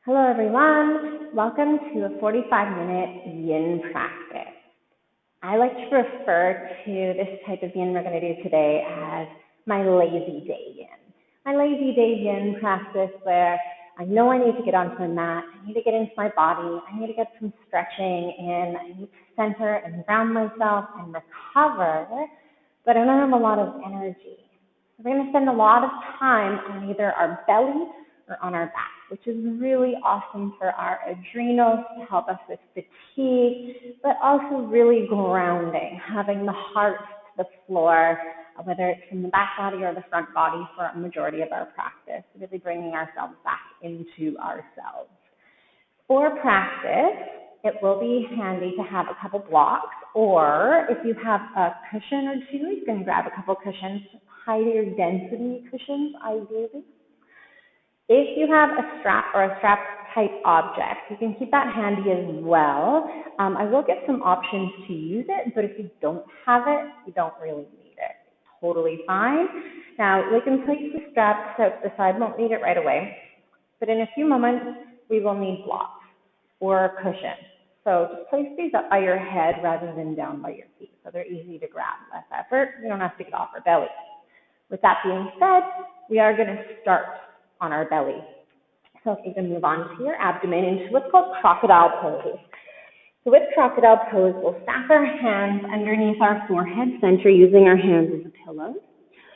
Hello everyone, welcome to a 45-minute yin practice. I like to refer to this type of yin we're going to do today as my lazy day yin. My lazy day yin practice where I know I need to get onto my mat, I need to get into my body, I need to get some stretching in, I need to center and ground myself and recover, but I don't have a lot of energy. So we're going to spend a lot of time on either our belly or on our back, which is really awesome for our adrenals to help us with fatigue, but also really grounding, having the heart to the floor, whether it's from the back body or the front body for a majority of our practice, really bringing ourselves back into ourselves. For practice, it will be handy to have a couple blocks, or if you have a cushion or two, you can grab a couple cushions, higher density cushions ideally. If you have a strap or a strap type object, you can keep that handy as well. I will get some options to use it, but if you don't have it, you don't really need it. Totally fine. Now, we can place the strap so the side won't need it right away, but in a few moments, we will need blocks or cushions. So just place these up by your head rather than down by your feet, so they're easy to grab, less effort. You don't have to get off our belly. With that being said, we are going to start on our belly. So if you can move on to your abdomen into what's called crocodile pose. So with crocodile pose, we'll stack our hands underneath our forehead center using our hands as a pillow.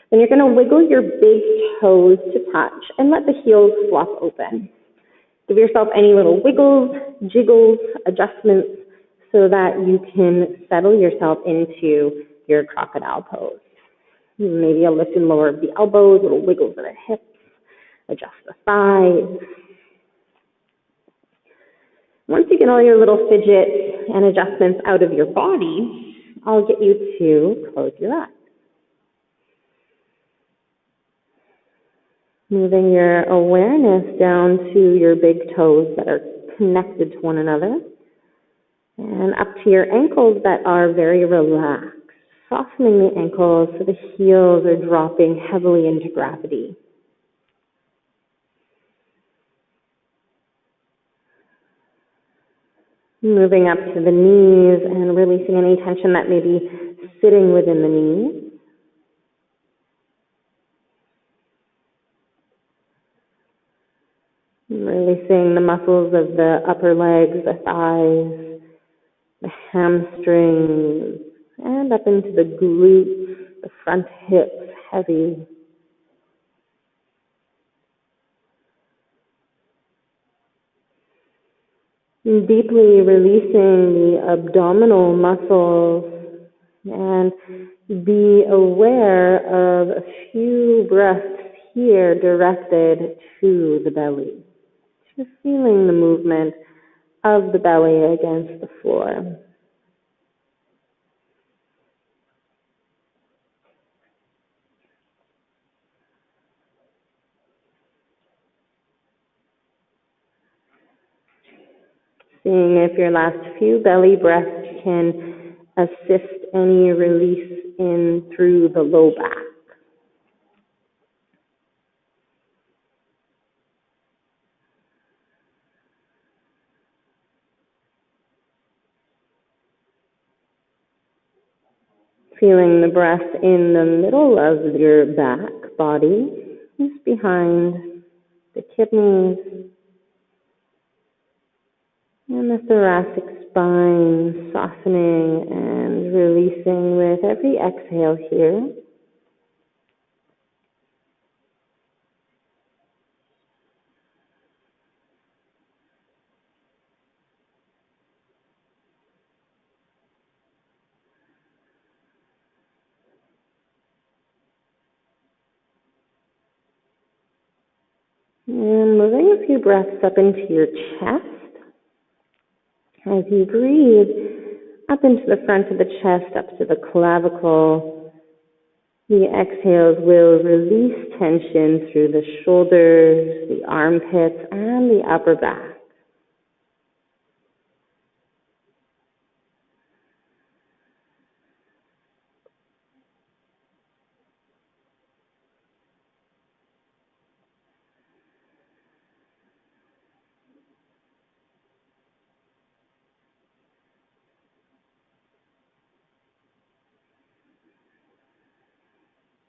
Then you're going to wiggle your big toes to touch and let the heels flop open. Give yourself any little wiggles, jiggles, adjustments so that you can settle yourself into your crocodile pose. Maybe a lift and lower of the elbows, little wiggles of the hips. Adjust the thighs. Once you get all your little fidgets and adjustments out of your body, I'll get you to close your eyes. Moving your awareness down to your big toes that are connected to one another and up to your ankles that are very relaxed, softening the ankles so the heels are dropping heavily into gravity. Moving up to the knees and releasing any tension that may be sitting within the knees. Releasing the muscles of the upper legs, the thighs, the hamstrings, and up into the glutes, the front hips, heavy. Deeply releasing the abdominal muscles and be aware of a few breaths here directed to the belly. Just feeling the movement of the belly against the floor. Seeing if your last few belly breaths can assist any release in through the low back. Feeling the breath in the middle of your back body, just behind the kidneys and the thoracic spine, softening and releasing with every exhale here. And moving a few breaths up into your chest. As you breathe up into the front of the chest, up to the clavicle, the exhales will release tension through the shoulders, the armpits, and the upper back.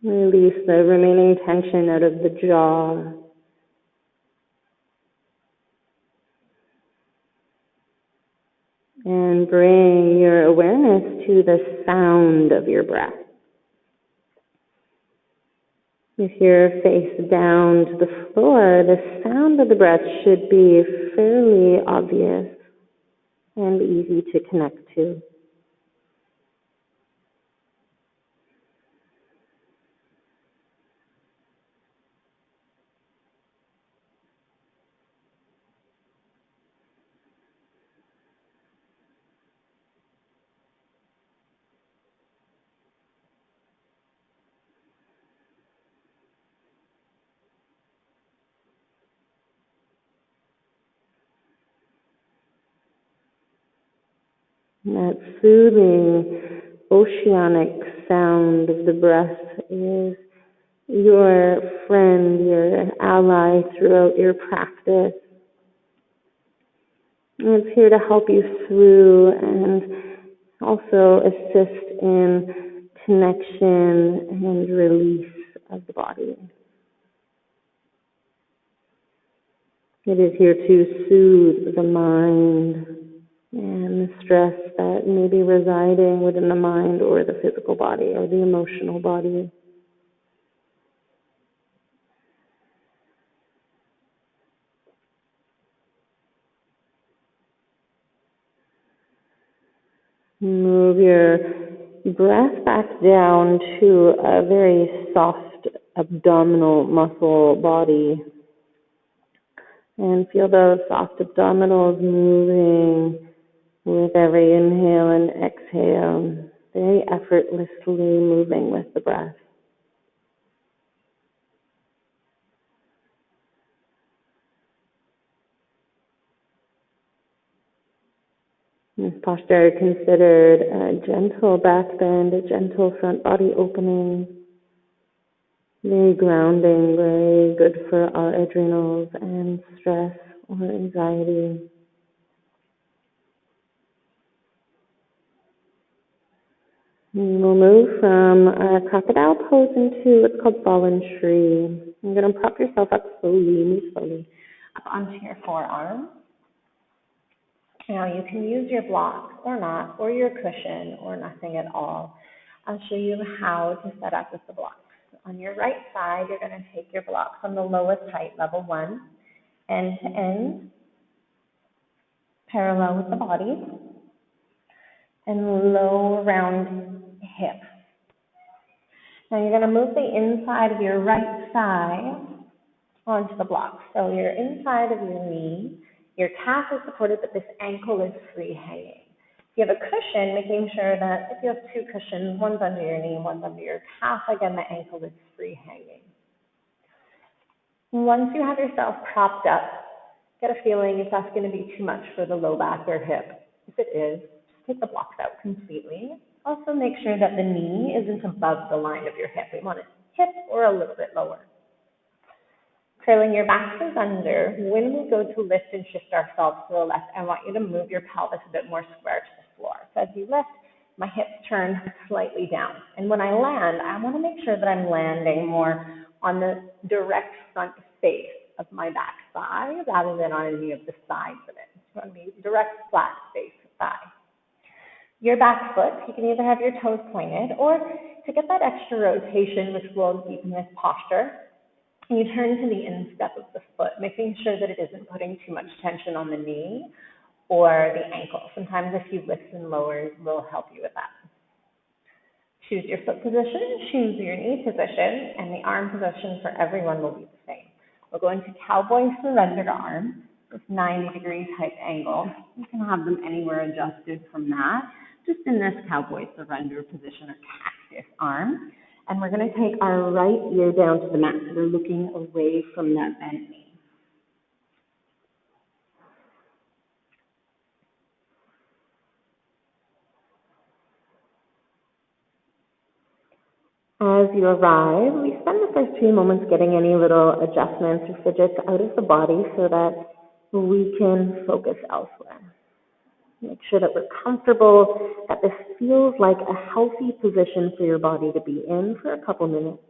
Release the remaining tension out of the jaw. And bring your awareness to the sound of your breath. If you're face down to the floor, the sound of the breath should be fairly obvious and easy to connect to. And that soothing, oceanic sound of the breath is your friend, your ally throughout your practice. And it's here to help you through and also assist in connection and release of the body. It is here to soothe the mind and the stress that may be residing within the mind or the physical body or the emotional body. Move your breath back down to a very soft abdominal muscle body. And feel those soft abdominals moving with every inhale and exhale, very effortlessly moving with the breath. This posture considered a gentle back bend, a gentle front body opening, very grounding, very good for our adrenals and stress or anxiety. And we'll move from a crocodile pose into what's called fallen tree. You're going to prop yourself up slowly, move slowly up onto your forearm. Now you can use your block or not, or your cushion or nothing at all. I'll show you how to set up with the blocks. On your right side, you're going to take your block from the lowest height, level 1, end to end, parallel with the body, and low round hip. Now you're going to move the inside of your right thigh onto the block. So you're inside of your knee, your calf is supported, but this ankle is free hanging. If you have a cushion, making sure that if you have 2 cushions, one's under your knee, one's under your calf, again, the ankle is free hanging. Once you have yourself propped up, get a feeling if that's going to be too much for the low back or hip. If it is, just take the blocks out completely. Also make sure that the knee isn't above the line of your hip. We want it hip or a little bit lower. Curling your back toes under. When we go to lift and shift ourselves to the left, I want you to move your pelvis a bit more square to the floor. So as you lift, my hips turn slightly down. And when I land, I want to make sure that I'm landing more on the direct front face of my back thigh rather than on any of the sides of it. It's going to be direct, flat face thigh. Your back foot, you can either have your toes pointed or to get that extra rotation, which will deepen this posture, you turn to the instep of the foot, making sure that it isn't putting too much tension on the knee or the ankle. Sometimes a few lifts and lowers will help you with that. Choose your foot position, choose your knee position, and the arm position for everyone will be the same. We're going to cowboy surrender arm with 90 degrees height angle. You can have them anywhere adjusted from that, just in this cowboy surrender position or cactus arm. And we're going to take our right ear down to the mat, so we're looking away from that bent knee. As you arrive, we spend the first few moments getting any little adjustments or fidgets out of the body so that we can focus elsewhere. Make sure that we're comfortable, that this feels like a healthy position for your body to be in for a couple minutes.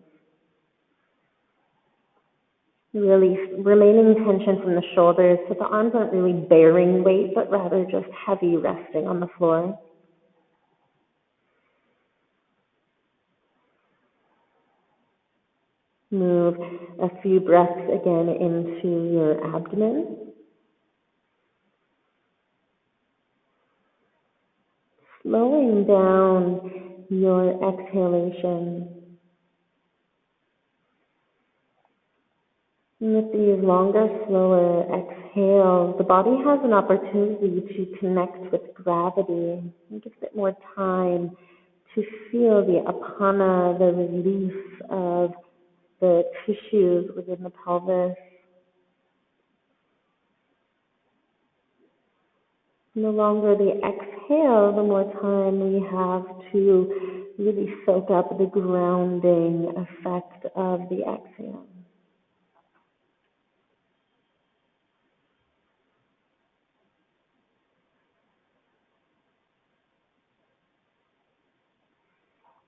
Really remaining tension from the shoulders, so the arms aren't really bearing weight, but rather just heavy resting on the floor. Move a few breaths again into your abdomen. Slowing down your exhalation. And with these longer, slower exhales, the body has an opportunity to connect with gravity and gives it more time to feel the apana, the relief of the tissues within the pelvis. The longer the exhale, the more time we have to really soak up the grounding effect of the exhale.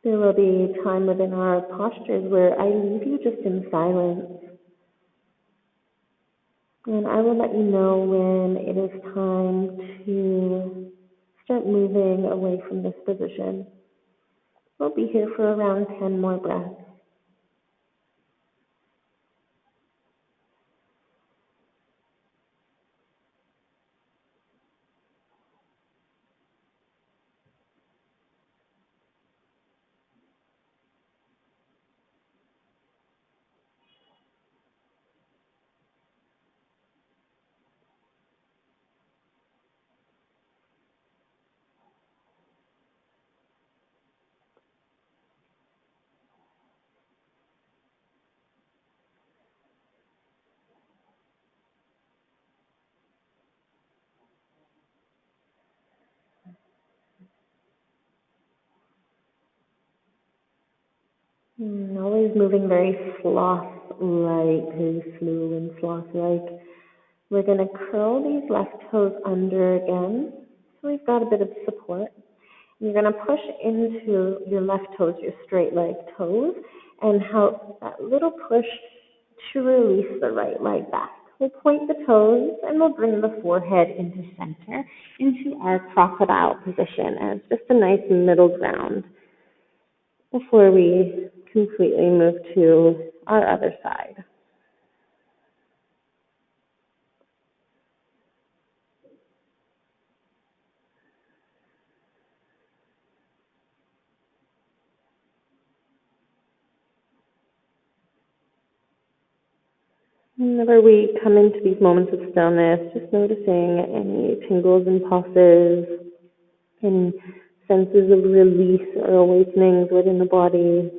There will be time within our postures where I leave you just in silence. And I will let you know when it is time to start moving away from this position. We'll be here for around 10 more breaths. Always moving very sloth-like, very slow and sloth-like. We're going to curl these left toes under again, so we've got a bit of support. You're going to push into your left toes, your straight leg toes, and help that little push to release the right leg back. We'll point the toes and we'll bring the forehead into center, into our crocodile position as just a nice middle ground before we completely move to our other side. Whenever we come into these moments of stillness, just noticing any tingles and pulses, any senses of release or awakenings within the body,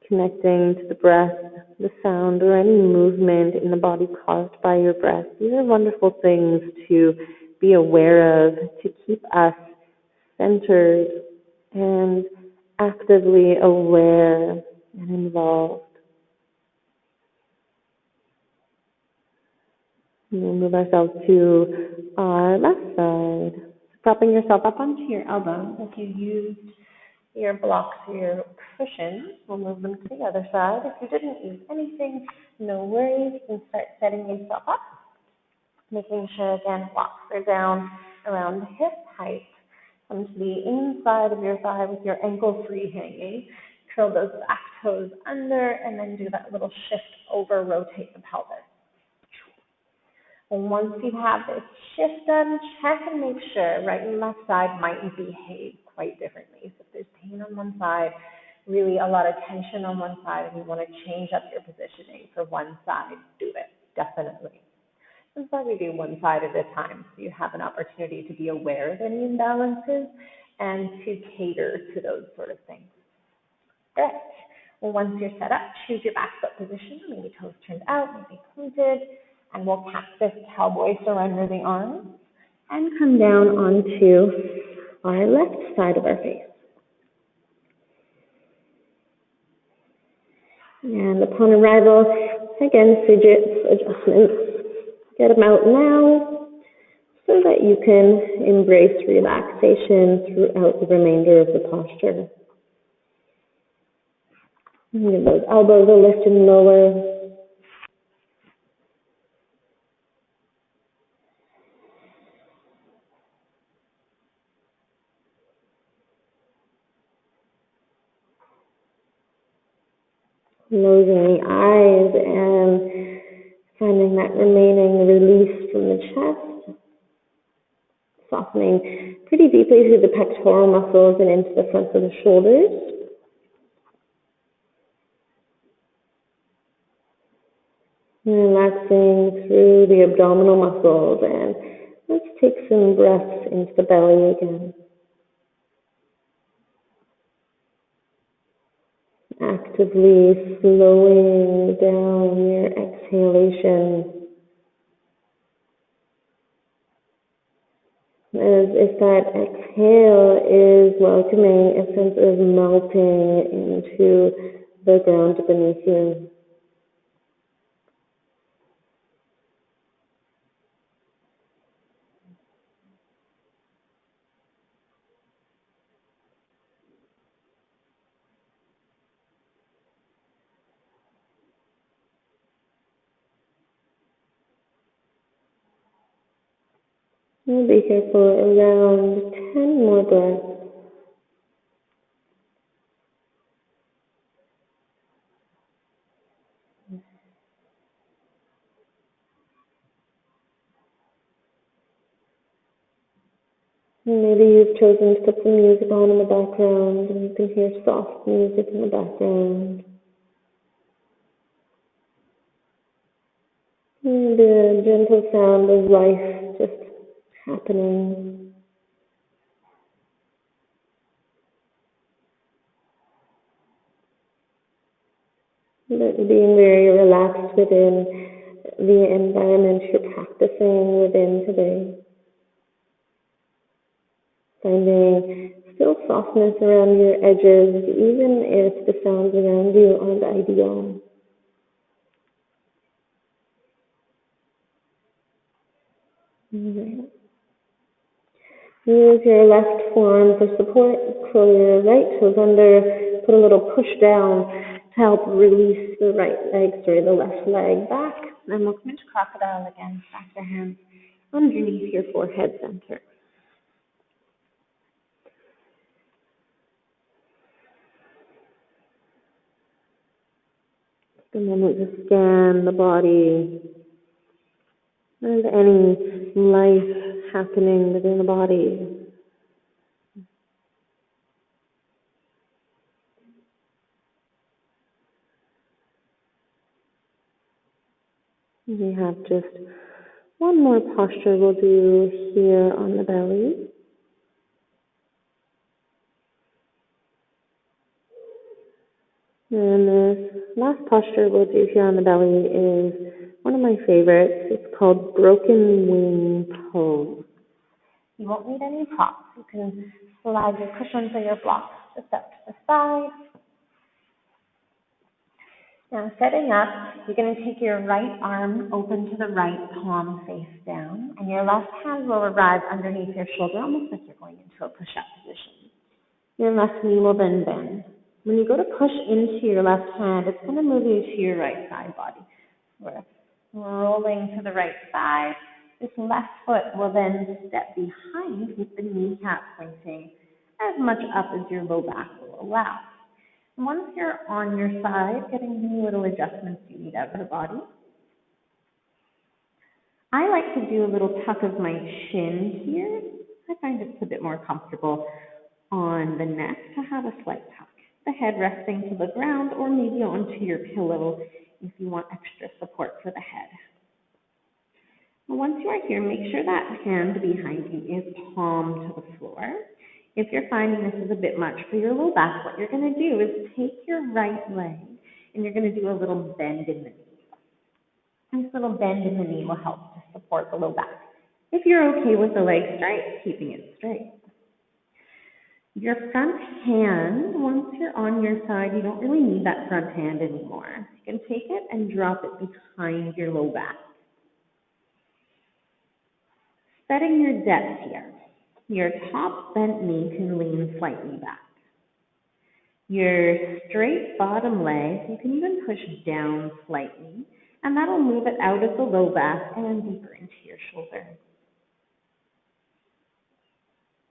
connecting to the breath, the sound, or any movement in the body caused by your breath. These are wonderful things to be aware of, to keep us centered and actively aware and involved. We'll move ourselves to our left side. Propping yourself up onto your elbows. If you used your blocks or your cushions, we'll move them to the other side. If you didn't use anything, no worries. You can start setting yourself up. Making sure, again, blocks are down around hip height. Come to the inside of your thigh with your ankle free hanging. Curl those back toes under and then do that little shift over, rotate the pelvis. And once you have this shift done, check and make sure right and left side might behave quite differently. So if there's pain on one side, really a lot of tension on one side, and you want to change up your positioning for one side, do it, definitely. That's why we do one side at a time, so you have an opportunity to be aware of any imbalances and to cater to those sort of things. All right. Well, once you're set up, choose your back foot position, maybe toes turned out, maybe pointed, and we'll cactus cowboy surrender the arms and come down onto our left side of our face. And upon arrival, again, fidgets, adjustments. Get them out now so that you can embrace relaxation throughout the remainder of the posture. Give those elbows a lift and lower. Closing the eyes and finding that remaining release from the chest. Softening pretty deeply through the pectoral muscles and into the front of the shoulders. Relaxing through the abdominal muscles, and let's take some breaths into the belly again. Actively slowing down your exhalation, as if that exhale is welcoming a sense of melting into the ground beneath you. We'll be here for around 10 more breaths. Maybe you've chosen to put some music on in the background, and you can hear soft music in the background. And the gentle sound of life just happening. Being very relaxed within the environment you're practicing within today. Finding still softness around your edges, even if the sounds around you aren't ideal. Right. Use your left forearm for support. Curl your right toes under. Put a little push down to help release the the left leg back. And we'll come into crocodile again. Back the hands underneath your forehead center. Take a moment to scan the body and any life happening within the body. We have just one more posture we'll do here on the belly. And this last posture we'll do here on the belly is one of my favorites. It's called broken wing pose. You won't need any props. You can slide your cushions or your blocks just up to the side. Now setting up, you're going to take your right arm open to the right, palm face down, and your left hand will arrive underneath your shoulder, almost like you're going into a push-up position. Your left knee will then bend. When you go to push into your left hand, it's going to move you to your right side body. We're rolling to the right side. This left foot will then step behind with the kneecap pointing as much up as your low back will allow. Once you're on your side, getting any little adjustments you need out of the body. I like to do a little tuck of my chin here. I find it's a bit more comfortable on the neck to have a slight tuck. The head resting to the ground or maybe onto your pillow if you want extra support for the head. Once you are here, make sure that hand behind you is palm to the floor. If you're finding this is a bit much for your low back, what you're going to do is take your right leg and you're going to do a little bend in the knee. This little bend in the knee will help to support the low back. If you're okay with the leg straight, keeping it straight. Your front hand, once you're on your side, you don't really need that front hand anymore. You can take it and drop it behind your low back. Setting your depth here. Your top bent knee can lean slightly back. your straight bottom leg. You can even push down slightly, and that'll move it out of the low back and deeper into your shoulder.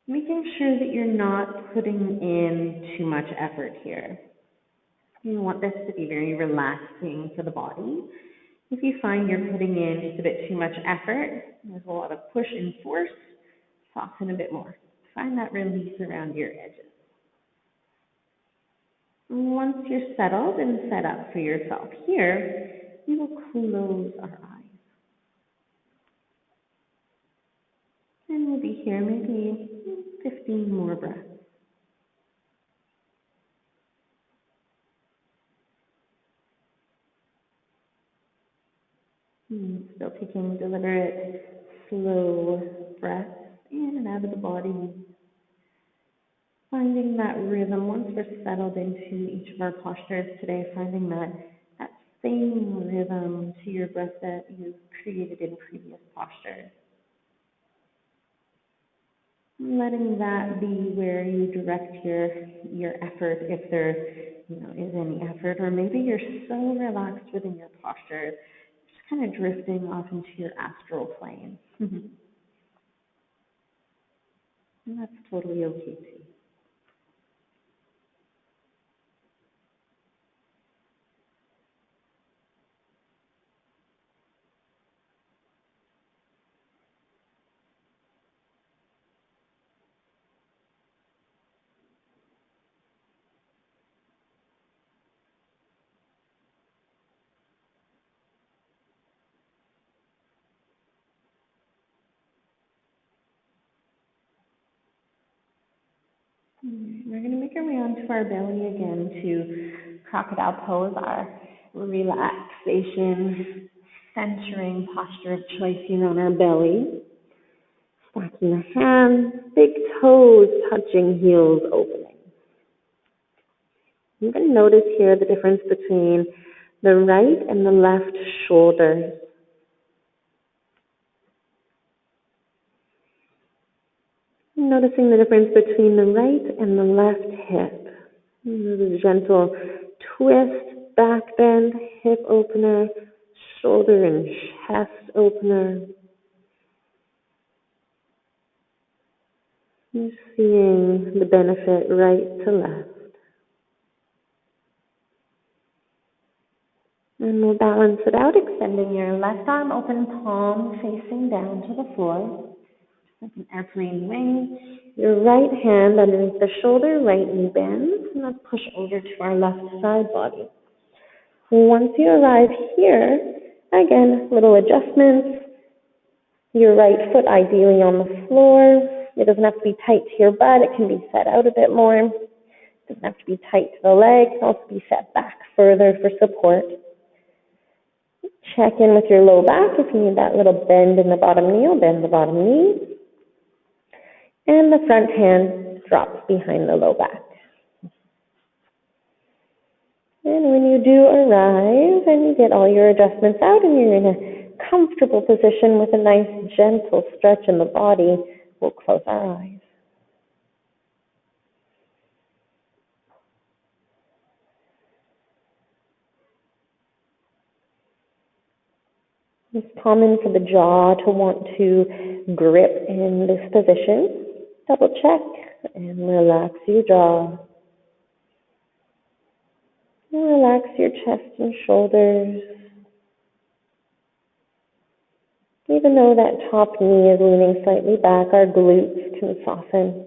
Making sure that you're not putting in too much effort here. You want this to be very relaxing for the body. If you find you're putting in just a bit too much effort, there's a lot of push and force, soften a bit more. Find that release around your edges. Once you're settled and set up for yourself here, we will close our eyes. And we'll be here maybe 15 more breaths. Still taking deliberate, slow breaths in and out of the body. Finding that rhythm once we're settled into each of our postures today, finding that same rhythm to your breath that you've created in previous postures. Letting that be where you direct your effort, if there is any effort, or maybe you're so relaxed within your posture, just kind of drifting off into your astral plane. And that's totally okay too. We're going to make our way onto our belly again to crocodile pose, our relaxation, centering posture of choice here on our belly. Stacking the hands, big toes touching, heels opening. You can notice here the difference between the right and the left shoulder. Noticing the difference between the right and the left hip. There's a gentle twist, back bend, hip opener, shoulder and chest opener. You're seeing the benefit right to left. And we'll balance it out, extending your left arm open, palm facing down to the floor. Like an airplane wing. Your right hand underneath the shoulder, right knee bends, and let's push over to our left side body. Once you arrive here, again, little adjustments. Your right foot ideally on the floor. It doesn't have to be tight to your butt. It can be set out a bit more. It doesn't have to be tight to the leg. It can also be set back further for support. Check in with your low back. If you need that little bend in the bottom knee, bend the bottom knee. And the front hand drops behind the low back. And when you do arrive and you get all your adjustments out and you're in a comfortable position with a nice gentle stretch in the body, we'll close our eyes. It's common for the jaw to want to grip in this position. Double check and relax your jaw. And relax your chest and shoulders. Even though that top knee is leaning slightly back, our glutes can soften.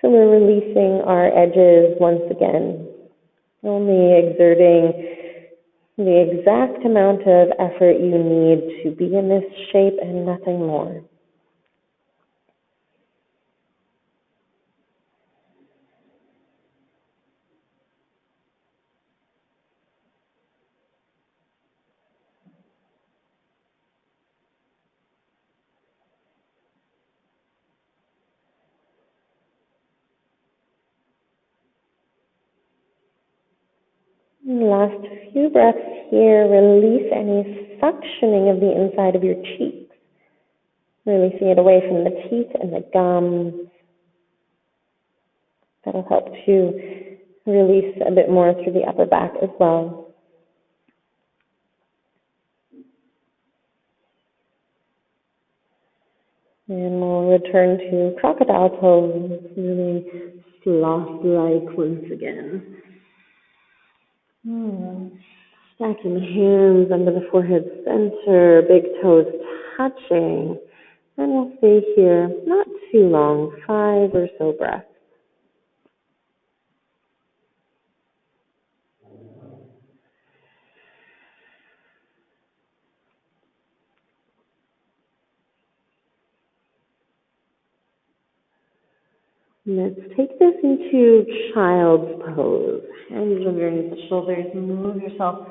So we're releasing our edges once again, only exerting the exact amount of effort you need to be in this shape and nothing more. Last few breaths here, release any suctioning of the inside of your cheeks. Releasing it away from the teeth and the gums. That'll help to Release a bit more through the upper back as well. And we'll return to crocodile pose, really sloth-like once again. Stacking the hands under the forehead center, big toes touching. And we'll stay here not too long, 5 or so breaths. Let's take this into child's pose. Hands underneath the shoulders. Move yourself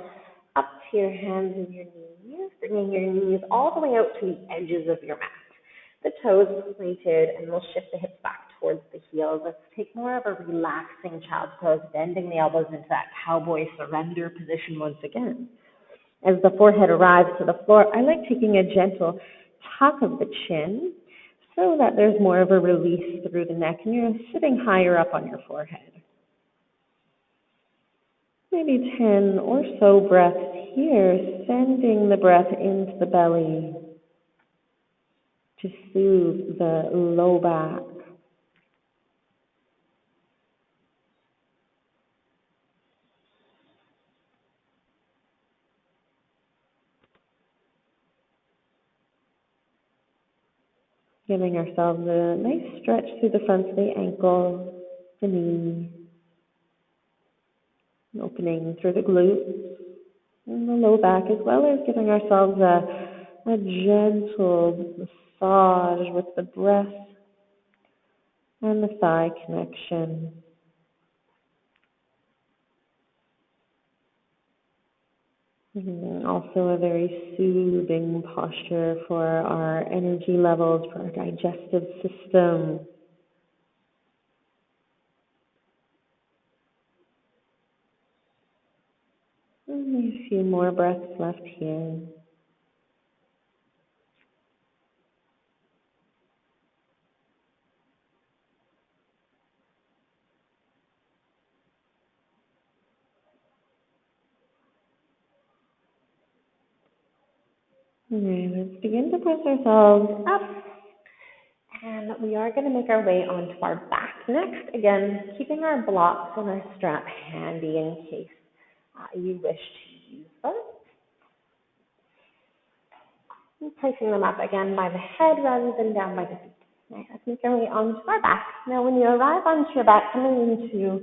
up to your hands and your knees, bringing your knees all the way out to the edges of your mat. The toes pointed, and we'll shift the hips back towards the heels. Let's take more of a relaxing child's pose, bending the elbows into that cowboy surrender position once again. As the forehead arrives to the floor, I like taking a gentle tuck of the chin so that there's more of a release through the neck and you're sitting higher up on your forehead. Maybe 10 or so breaths here, sending the breath into the belly to soothe the low back. Giving ourselves a nice stretch through the front of the ankle, the knee, and opening through the glutes and the low back, as well as giving ourselves a gentle massage with the breath and the thigh connection. Also a very soothing posture for our energy levels, for our digestive system. Only a few more breaths left here. Alright, let's begin to press ourselves up. And we are going to make our way onto our back next. Again, keeping our blocks and our strap handy in case you wish to use them. And placing them up again by the head rather than down by the feet. Right, let's make our way onto our back. Now, when you arrive onto your back, coming into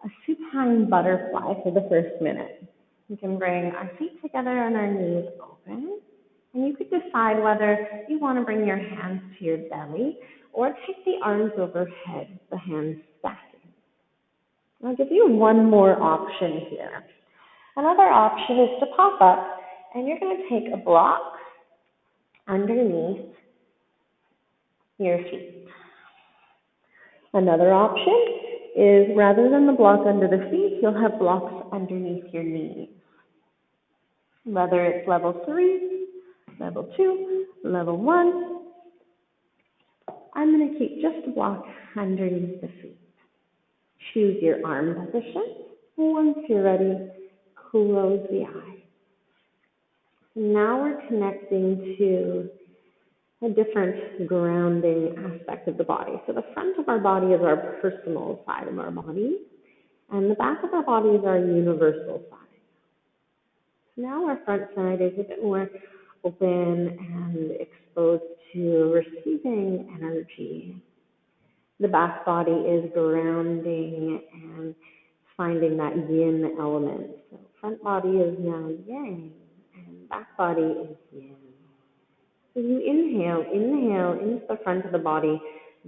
a supine butterfly for the first minute. We can bring our feet together and our knees open. And you could decide whether you want to bring your hands to your belly or take the arms overhead, the hands stacking. I'll give you one more option here. Another option is to pop up, and you're going to take a block underneath your feet. Another option is rather than the block under the feet, you'll have blocks underneath your knees. Whether it's level 3, level 2, level 1, I'm going to keep just a block underneath the feet. Choose your arm position. Once you're ready, close the eyes. Now we're connecting to a different grounding aspect of the body. So the front of our body is our personal side of our body, and the back of our body is our universal side. So now our front side is a bit more open and exposed to receiving energy. The back body is grounding and finding that yin element. So front body is now yang, and back body is yin. So you inhale into the front of the body,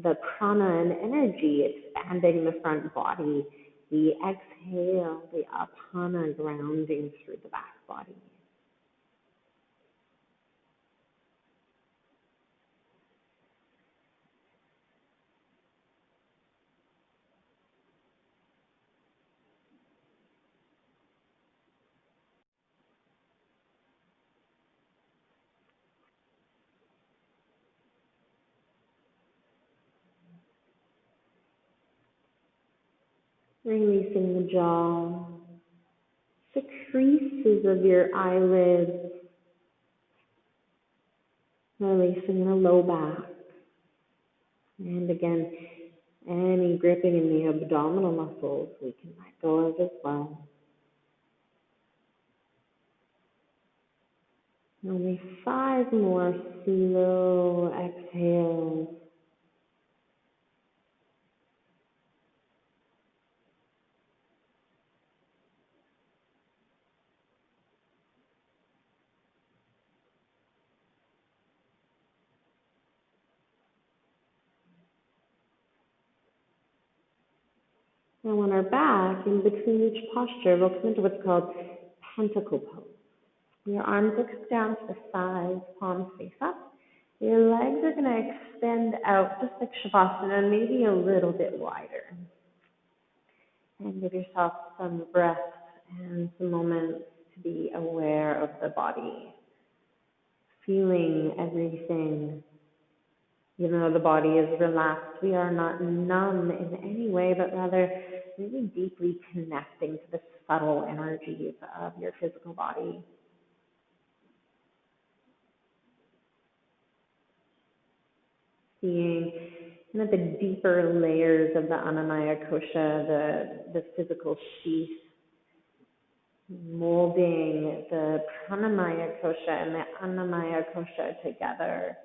the prana and energy expanding the front body. The exhale, the apana grounding through the back body. Releasing the jaw, the creases of your eyelids, releasing the low back. And again, any gripping in the abdominal muscles we can let go of as well. Only 5 more slow exhales. Now on our back, in between each posture, we'll come into what's called pentacle pose. Your arms will come down to the sides, palms face up. Your legs are going to extend out just like Shavasana, maybe a little bit wider. And give yourself some breath and some moments to be aware of the body, feeling everything. Even though the body is relaxed, we are not numb in any way, but rather really deeply connecting to the subtle energies of your physical body. Seeing the deeper layers of the Annamaya Kosha, the physical sheath, molding the Pranamaya Kosha and the Annamaya Kosha together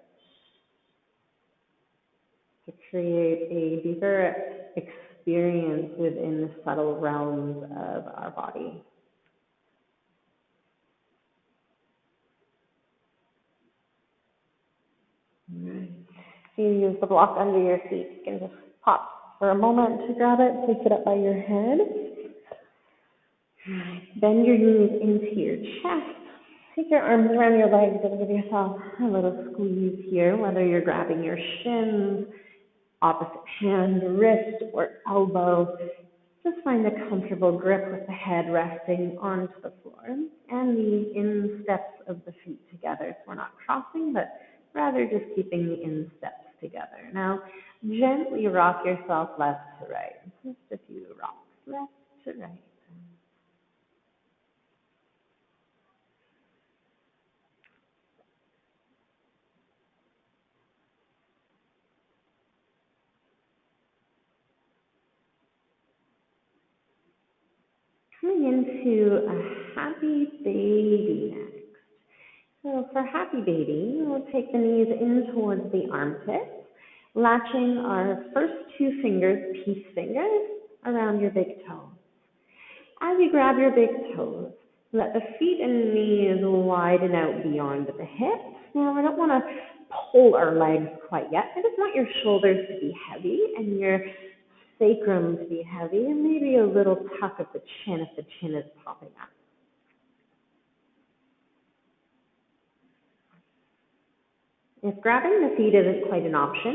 to create a deeper experience within the subtle realms of our body. All right. So you use the block under your feet. You can just pop for a moment to grab it, place it up by your head. All right. Bend your knees into your chest. Take your arms around your legs and give yourself a little squeeze here, whether you're grabbing your shins, opposite hand, wrist, or elbow. Just find a comfortable grip with the head resting onto the floor and the insteps of the feet together. So we're not crossing, but rather just keeping the insteps together. Now, gently rock yourself left to right. Just a few rocks left to right. Coming into a happy baby next. So for happy baby, we'll take the knees in towards the armpits, latching our first 2 fingers, peace fingers, around your big toes. As you grab your big toes, let the feet and knees widen out beyond the hips. Now, we don't want to pull our legs quite yet. I just want your shoulders to be heavy and your sacrum to be heavy, and maybe a little tuck of the chin if the chin is popping up. If grabbing the feet isn't quite an option,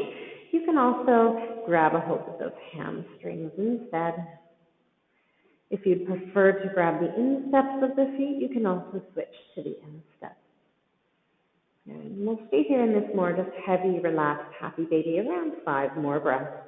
you can also grab a hold of those hamstrings instead. If you'd prefer to grab the insteps of the feet, you can also switch to the insteps. And we'll stay here in this more just heavy, relaxed, happy baby, around 5 more breaths.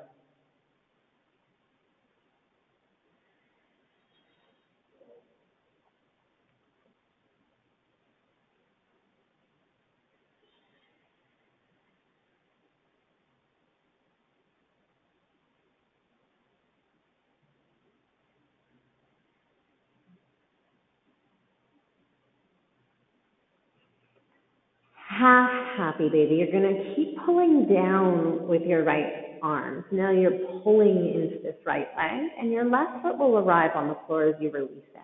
Half happy baby. You're going to keep pulling down with your right arm. Now you're pulling into this right leg, and your left foot will arrive on the floor as you release it.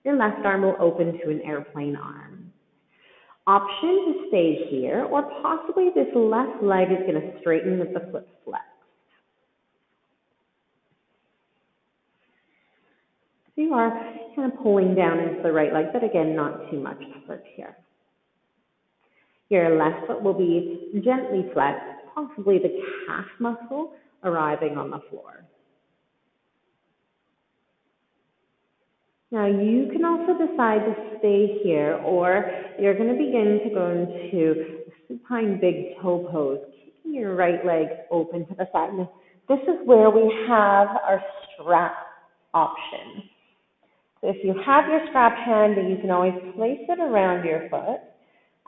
Your left arm will open to an airplane arm. Option to stay here, or possibly this left leg is going to straighten with the foot flexed. So you are kind of pulling down into the right leg, but again, not too much effort here. Your left foot will be gently flexed, possibly the calf muscle arriving on the floor. Now you can also decide to stay here, or you're going to begin to go into supine big toe pose, keeping your right leg open to the side. Now, this is where we have our strap option. So if you have your strap handy, you can always place it around your foot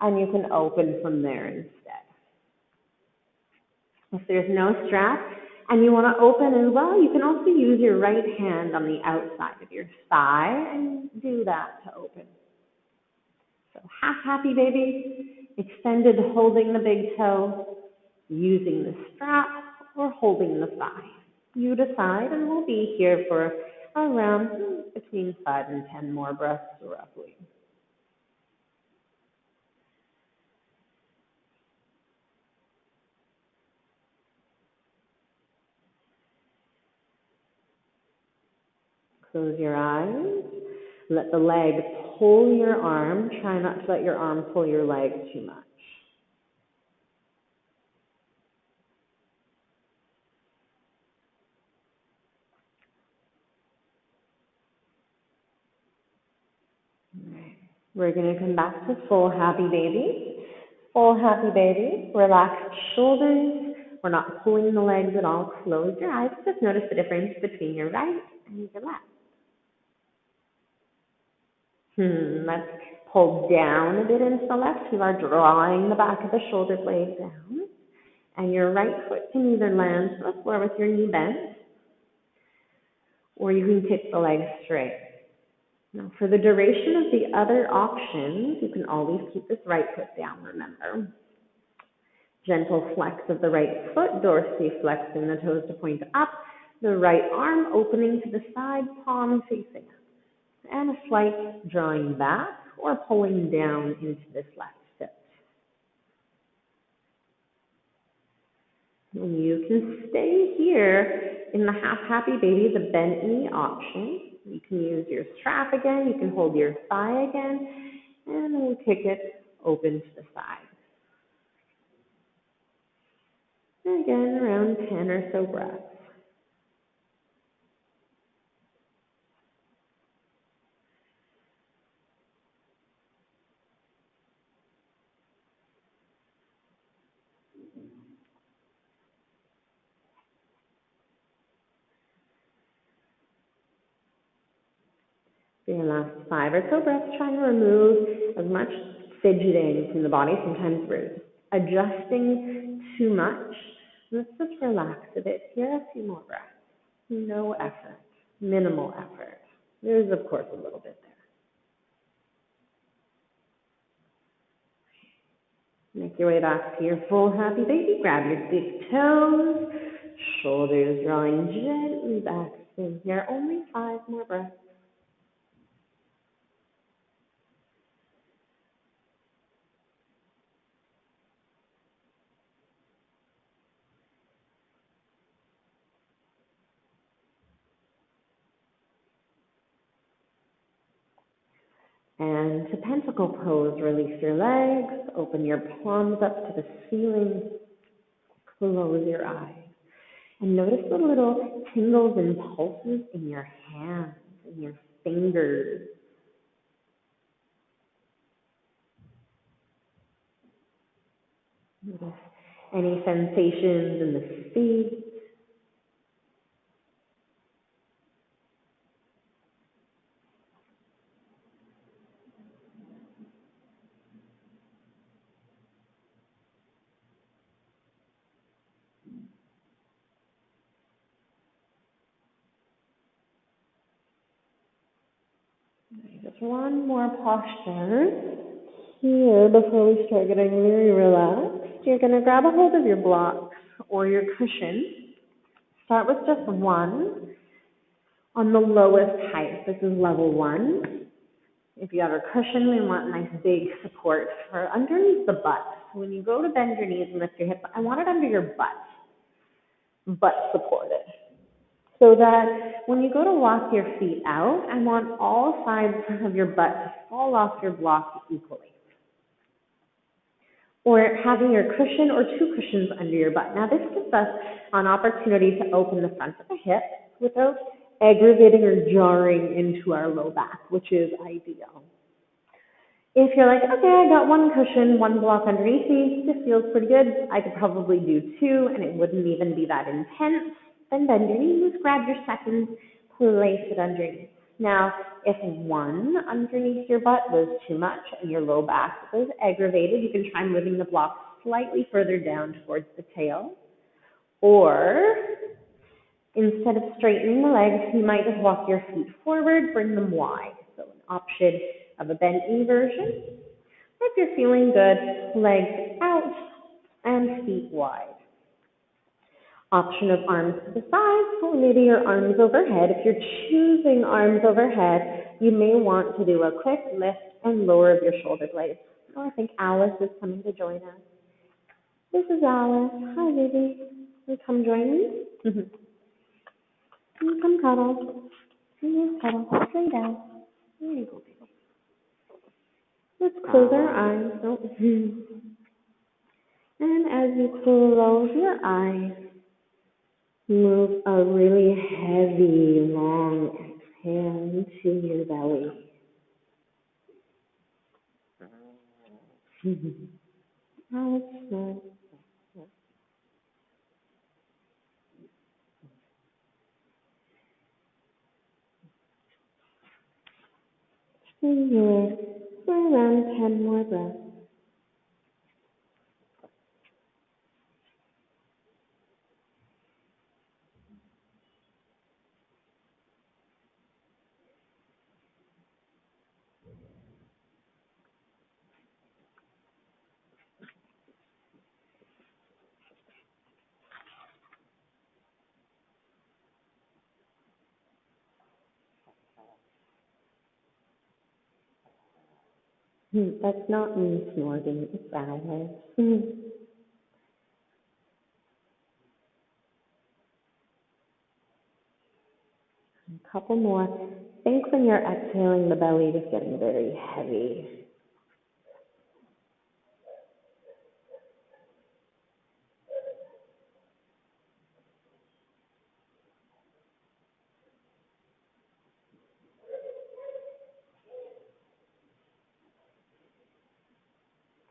and you can open from there instead. If there's no strap and you want to open as well, you can also use your right hand on the outside of your thigh and do that to open. So half happy baby, extended holding the big toe, using the strap or holding the thigh. You decide, and we'll be here for around between 5 and 10 more breaths roughly. Close your eyes. Let the leg pull your arm. Try not to let your arm pull your leg too much. All right. We're going to come back to full happy baby. Full happy baby. Relaxed shoulders. We're not pulling the legs at all. Close your eyes. Just notice the difference between your right and your left. Let's pull down a bit into the left. You are drawing the back of the shoulder blade down. And your right foot can either land to the floor with your knee bent, or you can kick the leg straight. Now, for the duration of the other options, you can always keep this right foot down, remember. Gentle flex of the right foot, dorsally flexing the toes to point up, the right arm opening to the side, palm facing up. And a slight drawing back or pulling down into this left foot. And you can stay here in the half happy baby, the bent knee option. You can use your strap again, you can hold your thigh again, and then we'll kick it open to the side. And again, around 10 or so breaths. For your last 5 or so breaths, trying to remove as much fidgeting from the body. Sometimes we're adjusting too much. Let's just relax a bit here. A few more breaths. No effort, minimal effort. There's, of course, a little bit there. Make your way back to your full happy baby. Grab your big toes, shoulders drawing gently back. Stay here. Only 5 more breaths. And to pentacle pose, release your legs, open your palms up to the ceiling, close your eyes. And notice the little tingles and pulses in your hands, in your fingers. Notice any sensations in the feet. Just one more posture here before we start getting very relaxed. You're going to grab a hold of your blocks or your cushion. Start with just one on the lowest height. This is level 1. If you have a cushion, we want nice big support for underneath the butt. So when you go to bend your knees and lift your hips, I want it under your butt supported. So that when you go to walk your feet out, I want all sides of your butt to fall off your block equally. Or having your cushion or 2 cushions under your butt. Now this gives us an opportunity to open the front of the hip without aggravating or jarring into our low back, which is ideal. If you're like, okay, I got 1 cushion, 1 block underneath me, this feels pretty good, I could probably do 2 and it wouldn't even be that intense. Then bend your knees, grab your second, place it underneath. Now, if one underneath your butt was too much and your low back was aggravated, you can try moving the block slightly further down towards the tail. Or instead of straightening the legs, you might just walk your feet forward, bring them wide. So an option of a bent knee version. If you're feeling good, legs out and feet wide. Option of arms to the sides, or maybe your arms overhead. If you're choosing arms overhead, you may want to do a quick lift and lower of your shoulder blades. Oh, I think Alice is coming to join us. This is Alice. Hi, baby. Will you come join me? You come cuddle. You cuddle. Lay down. There you go, baby. Let's close our eyes. Oh. And as you close your eyes, move a really heavy, long exhale into your belly. Now it's slow. Stay here for around 10 more breaths. That's not me snorting, it's Alice. A couple more. Think when you're exhaling, the belly is getting very heavy.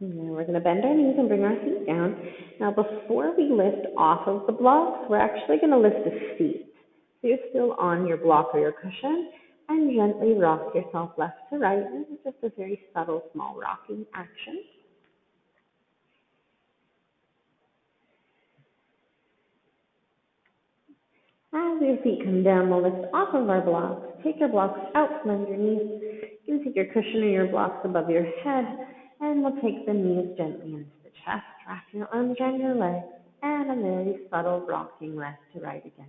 And then we're going to bend our knees and bring our feet down. Now, before we lift off of the blocks, we're actually going to lift the feet. So you're still on your block or your cushion, and gently rock yourself left to right. This is just a very subtle, small rocking action. As your feet come down, we'll lift off of our blocks. Take your blocks out from underneath. You can take your cushion or your blocks above your head, and we'll take the knees gently into the chest, wrap your arms around your legs, and a very subtle rocking left to right again.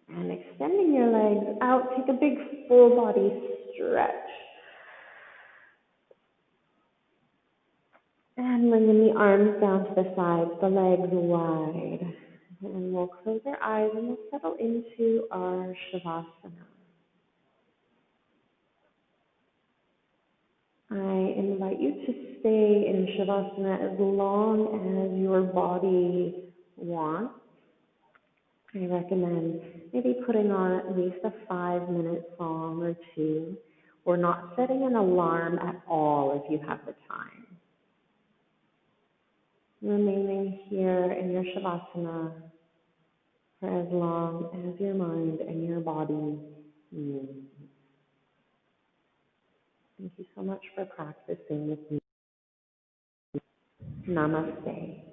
And extending your legs out, take a big full body stretch. And bringing the arms down to the sides, the legs wide. And we'll close our eyes and we'll settle into our Shavasana. I invite you to stay in Shavasana as long as your body wants. I recommend maybe putting on at least a 5-minute song or two, or not setting an alarm at all if you have the time. Remaining here in your Shavasana for as long as your mind and your body needs. Thank you so much for practicing with me. Namaste.